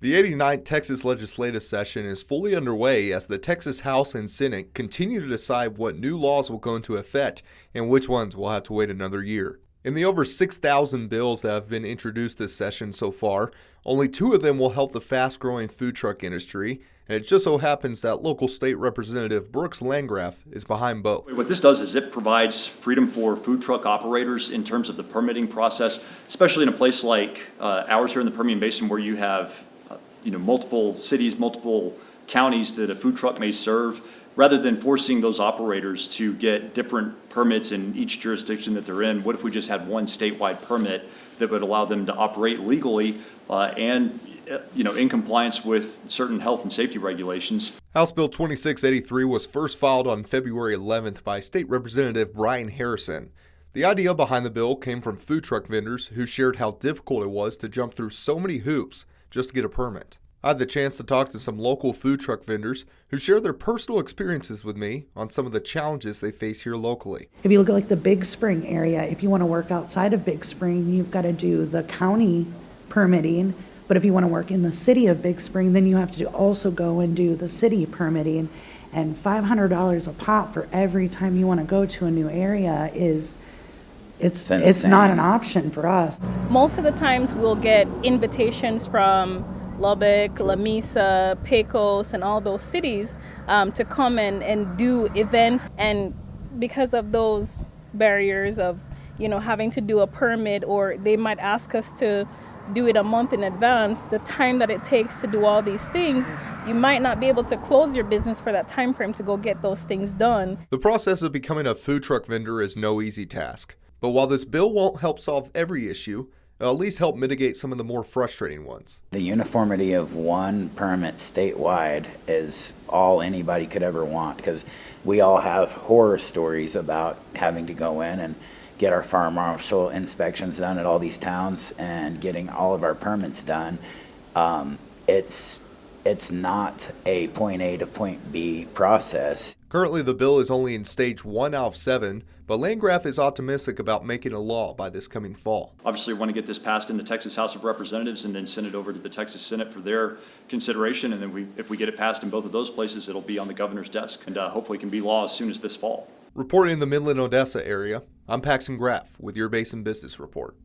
The 89th Texas legislative session is fully underway as the Texas House and Senate continue to decide what new laws will go into effect and which ones will have to wait another year. In the over 6,000 bills that have been introduced this session so far, only 2 of them will help the fast-growing food truck industry, and it just so happens that local state representative Brooks Landgraf is behind both. What this does is it provides freedom for food truck operators in terms of the permitting process, especially in a place like ours here in the Permian Basin where you have multiple cities, multiple counties that a food truck may serve. Rather than forcing those operators to get different permits in each jurisdiction that they're in, what if we just had one statewide permit that would allow them to operate legally and in compliance with certain health and safety regulations? House Bill 2683 was first filed on February 11th by State Representative Brian Harrison. The idea behind the bill came from food truck vendors who shared how difficult it was to jump through so many hoops just to get a permit. I had the chance to talk to some local food truck vendors who share their personal experiences with me on some of the challenges they face here locally. If you look at like the Big Spring area, if you want to work outside of Big Spring, you've got to do the county permitting. But if you want to work in the city of Big Spring, then you have to also go and do the city permitting. And $500 a pop for every time you want to go to a new area it's not an option for us. Most of the times we'll get invitations from Lubbock, La Mesa, Pecos, and all those cities to come and do events. And because of those barriers of, having to do a permit, or they might ask us to do it a month in advance, the time that it takes to do all these things, you might not be able to close your business for that time frame to go get those things done. The process of becoming a food truck vendor is no easy task. But while this bill won't help solve every issue, it'll at least help mitigate some of the more frustrating ones. The uniformity of one permit statewide is all anybody could ever want, because we all have horror stories about having to go in and get our fire marshal inspections done at all these towns and getting all of our permits done. It's not a point A to point B process. Currently, the bill is only in stage 1 out of 7, but Landgraf is optimistic about making a law by this coming fall. Obviously, we want to get this passed in the Texas House of Representatives and then send it over to the Texas Senate for their consideration. And then if we get it passed in both of those places, it'll be on the governor's desk and hopefully can be law as soon as this fall. Reporting in the Midland, Odessa area, I'm Paxton Graff with your Basin Business Report.